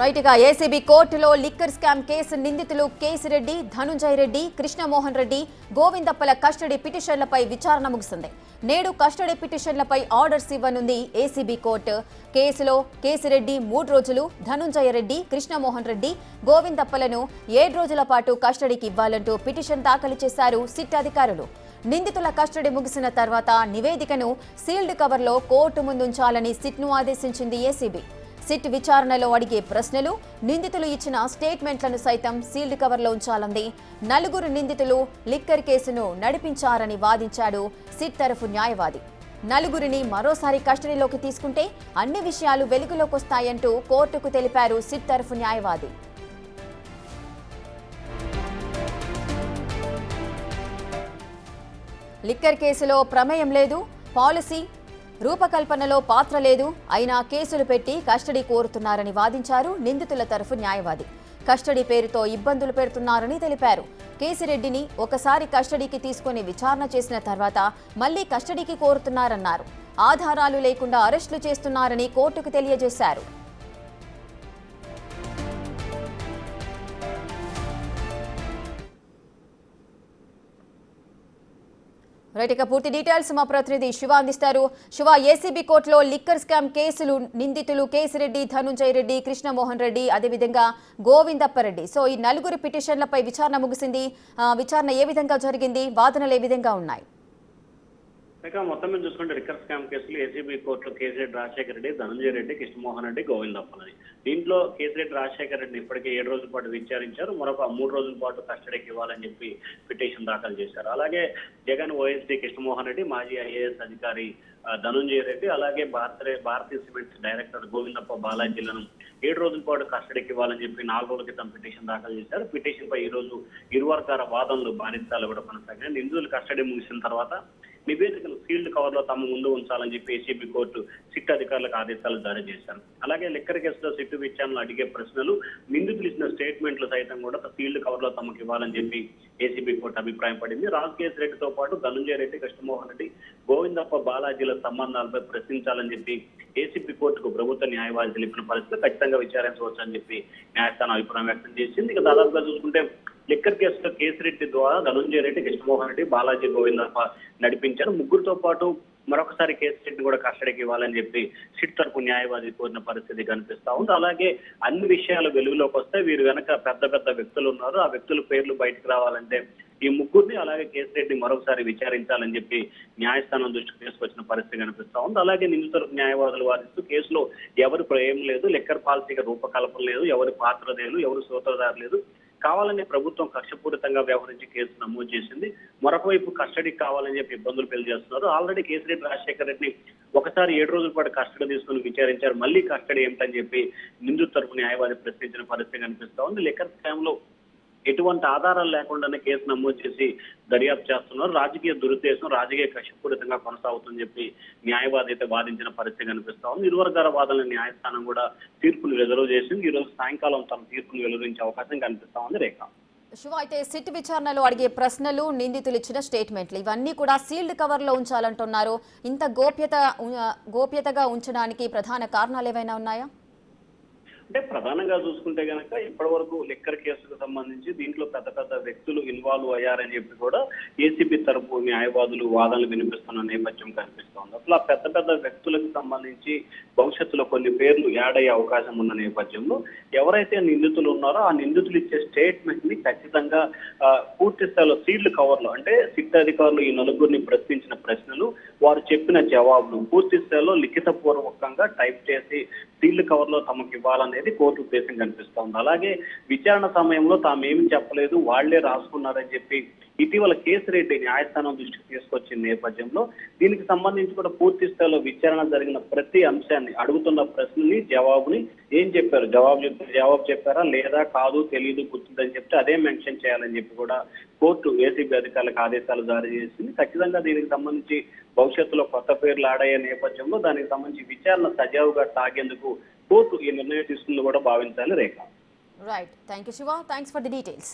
రైట్గా ACB కోర్టులో liquor scam case నిందితులు Kesireddy, Dhanunjaya Reddy, Krishnamohan Reddy, గోవిందప్పల custody పిటిషన్లపై విచారణ ముగిసింది. నేడు కస్టడీ పిటిషన్లపై ఆర్డర్స్ ఇవ్వనుంది ఏసీబీ కోర్టు. కేసులో కేసిరెడ్డి 3 రోజులు, ధనుంజయ రెడ్డి, కృష్ణమోహన్ రెడ్డి, గోవిందప్పలను 7 రోజుల పాటు కస్టడీకి ఇవ్వాలంటూ పిటిషన్ దాఖలు చేశారు సిట్ అధికారులు. నిందితుల కస్టడీ ముగిసిన తర్వాత నివేదికను సీల్డ్ కవర్లో కోర్టు ముందుంచాలని సిట్ను ఆదేశించింది ఏసీబీ. సిట్ విచారణలో అడిగే ప్రశ్నలు, నిందితులు ఇచ్చిన స్టేట్మెంట్లను సైతం సీల్డ్ కవర్లో ఉంచాలంది. 4 నిందితులు లిక్కర్ కేసును నడిపించారని వాదించాడు సిట్ తరఫు న్యాయవాది. 4 మరోసారి కస్టడీలోకి తీసుకుంటే అన్ని విషయాలు వెలుగులోకి వస్తాయంటూ కోర్టుకు తెలిపారు సిట్ తరఫు న్యాయవాది. లిక్కర్ కేసులో ప్రమేయం లేదు, పాలసీ రూపకల్పనలో పాత్ర లేదు, అయినా కేసులు పెట్టి కస్టడీ కోరుతున్నారని వాదించారు నిందితుల తరఫు న్యాయవాది. కస్టడీ పేరుతో ఇబ్బందులు పెడుతున్నారని తెలిపారు. కేసిరెడ్డిని ఒకసారి కస్టడీకి తీసుకుని విచారణ చేసిన తర్వాత మళ్లీ కస్టడీకి కోరుతున్నారన్నారు. ఆధారాలు లేకుండా అరెస్టులు చేస్తున్నారని కోర్టుకు తెలియజేశారు. రైట్, ఇక పూర్తి డీటెయిల్స్ మా ప్రతినిధి శివ అందిస్తారు. శివ, ఏసీబీ కోర్టులో లిక్కర్ స్కామ్ కేసులు నిందితులు కేసిరెడ్డి, ధనుంజయ రెడ్డి, కృష్ణమోహన్ రెడ్డి, అదేవిధంగా గోవిందప్పరెడ్డి, సో ఈ 4 పిటిషన్లపై విచారణ ముగిసింది. విచారణ ఏ విధంగా జరిగింది, వాదనలు ఏ విధంగా ఉన్నాయి? మొత్తం మీద చూసుకుంటే లిక్కర్ స్కామ్ కేసులు ఏసీబీ కోర్టులో కేసిరెడ్డి రాజశేఖర రెడ్డి, ధనంజయ రెడ్డి, కృష్ణమోహన్ రెడ్డి, గోవిందప్పలది. దీంట్లో కేసిరెడ్డి రాజశేఖర రెడ్డిని ఇప్పటికే 7 రోజుల పాటు విచారించారు. మరొక 3 రోజుల పాటు కస్టడీకి ఇవ్వాలని చెప్పి పిటిషన్ దాఖలు చేశారు. అలాగే జగన్ ఓఎస్డీ కృష్ణమోహన్ రెడ్డి, మాజీ ఐఏఎస్ అధికారి ధనుంజయ రెడ్డి, అలాగే భారతీయ సిమెంట్స్ డైరెక్టర్ గోవిందప్ప బాలాజీలను 7 రోజుల పాటు కస్టడీకి ఇవ్వాలని చెప్పి 4 రోజుల క్రితం పిటిషన్ దాఖలు చేశారు. పిటిషన్ పై ఈ రోజు ఇరు వర్గాల వాదనలు బాధితాలు కూడా కొనసాగాయి. నిందితులు కస్టడీ ముగిసిన తర్వాత నివేదికను సీల్డ్ కవర్ లో తమ ముందు ఉంచాలని చెప్పి ఏసీబీ కోర్టు సిట్ అధికారులకు ఆదేశాలు జారీ చేశారు. అలాగే లిక్కర్ కేసులో సిట్ విచారణలో అడిగే ప్రశ్నలు, నిందితులు ఇచ్చిన స్టేట్మెంట్లు సైతం కూడా సీల్డ్ కవర్ లో తమకు ఇవ్వాలని చెప్పి ఏసీబీ కోర్టు అభిప్రాయం పడింది. రాజకేశ్ రెడ్డితో పాటు ధనుంజయ రెడ్డి, కృష్ణమోహన్ రెడ్డి, గోవిందప్ప బాలాజీల సంబంధాలపై ప్రశ్నించాలని చెప్పి ఏసీబీ కోర్టుకు ప్రభుత్వ న్యాయవాది తెలిపిన పరిస్థితి ఖచ్చితంగా విచారించవచ్చు అని చెప్పి న్యాయస్థానం అభిప్రాయం వ్యక్తం చేసింది. ఇక దాదాపుగా చూసుకుంటే లిక్కర్ కేసులో కేసిరెడ్డి ద్వారా ధనుంజయ రెడ్డి, కృష్ణమోహన్ రెడ్డి, బాలాజీ, గోవిందప్ప నడిపించారు. 3తో పాటు మరొకసారి కేసిరెడ్డిని కూడా కస్టడీకి ఇవ్వాలని చెప్పి సిట్ తరపు న్యాయవాది కోరిన పరిస్థితి కనిపిస్తా ఉంది. అలాగే అన్ని విషయాలు వెలుగులోకి వస్తే వీరు వెనక పెద్ద పెద్ద వ్యక్తులు ఉన్నారు. ఆ వ్యక్తుల పేర్లు బయటకు రావాలంటే ఈ 3 అలాగే కేసిరెడ్డి మరొకసారి విచారించాలని చెప్పి న్యాయస్థానం దృష్టికి తీసుకొచ్చిన పరిస్థితి కనిపిస్తా ఉంది. అలాగే నిందితులకు న్యాయవాదులు వాదిస్తూ కేసులో ఎవరి ప్రమేయం లేదు, లిక్కర్ పాలసీగా రూపకల్పన లేదు, ఎవరి పాత్ర లేదు, ఎవరు సూత్రధారు లేదు, కావాలని ప్రభుత్వం కక్షపూరితంగా వ్యవహరించి కేసు నమోదు చేసింది. మరొక వైపు కస్టడీకి కావాలని చెప్పి ఇబ్బందులు చేస్తున్నారు. ఆల్రెడీ కేసిరెడ్డి రాజశేఖర రెడ్డిని ఒకసారి 7 రోజుల పాటు కస్టడీ తీసుకుని విచారించారు. మళ్ళీ కస్టడీ ఏమిటని చెప్పి నిందితు తరపు న్యాయవాది ప్రశ్నించిన పరిస్థితి కనిపిస్తా ఉంది. లిక్కర్ స్కామ్ లో ఎటువంటి ఆధారాలు లేకుండానే కేసు నమోదు చేసి దర్యాప్తు చేస్తున్నారు. రాజకీయ దురుద్దేశం, రాజకీయ కక్షపూరితంగా కొనసాగుతుందని చెప్పి న్యాయవాది అయితే వాదించిన పరిస్థితి కనిపిస్తా ఉంది. ఇరు వర్గాల వాదనల న్యాయస్థానం కూడా తీర్పును రిజర్వ్ చేసింది. ఈ రోజు సాయంకాలం తమ తీర్పును వెలువరించే అవకాశం కనిపిస్తా ఉంది. రేఖ, శివ, అయితే సిట్ విచారణలో అడిగే ప్రశ్నలు, నిందితులు ఇచ్చిన స్టేట్మెంట్లు ఇవన్నీ కూడా సీల్డ్ కవర్ లో ఉంచాలంటున్నారు. ఇంత గోప్యతగా ఉంచడానికి ప్రధాన కారణాలు ఏవైనా ఉన్నాయా? అంటే ప్రధానంగా చూసుకుంటే కనుక ఇప్పటి వరకు లిక్కర్ కేసుకు సంబంధించి దీంట్లో పెద్ద పెద్ద వ్యక్తులు ఇన్వాల్వ్ అయ్యారని చెప్పి కూడా ఏసీబీ తరపు న్యాయవాదులు వాదనలు వినిపిస్తున్న నేపథ్యం కనిపిస్తోంది. అసలు ఆ పెద్ద పెద్ద వ్యక్తులకు సంబంధించి భవిష్యత్తులో కొన్ని పేర్లు యాడ్ అయ్యే అవకాశం ఉన్న నేపథ్యంలో ఎవరైతే నిందితులు ఉన్నారో ఆ నిందితులు ఇచ్చే స్టేట్మెంట్ ని ఖచ్చితంగా పూర్తి స్థాయిలో సీల్డ్ కవర్ లో, అంటే సిట్ అధికారులు ఈ 4 ప్రశ్నించిన ప్రశ్నలు, వారు చెప్పిన జవాబులు పూర్తి స్థాయిలో లిఖితపూర్వకంగా టైప్ చేసి సీల్డ్ కవర్ లో తమకు ఇవ్వాలనేది కోర్టు ఉద్దేశం కనిపిస్తోంది. అలాగే విచారణ సమయంలో తామేమి చెప్పలేదు, వాళ్లే రాసుకున్నారని చెప్పి ఇటీవల కేసిరెడ్డి న్యాయస్థానం దృష్టికి తీసుకొచ్చిన నేపథ్యంలో దీనికి సంబంధించి కూడా పూర్తి స్థాయిలో విచారణ జరిగిన ప్రతి అంశాన్ని, అడుగుతున్న ప్రశ్నని, జవాబుని ఏం చెప్పారు, జవాబు చెప్పారా లేదా, కాదు, తెలియదు, గుర్తుందని చెప్తే అదే మెన్షన్ చేయాలని చెప్పి కూడా కోర్టు ఏసీబీ అధికారులకు ఆదేశాలు జారీ చేసింది. ఖచ్చితంగా దీనికి సంబంధించి భవిష్యత్తులో కొత్త పేర్లు ఆడయ్యే నేపథ్యంలో దానికి సంబంధించి విచారణ సజావుగా సాగేందుకు కోర్టు ఈ నిర్ణయం తీసుకుంది కూడా భావించాలి. Rekha, right, thank you Shiva, thanks for the details.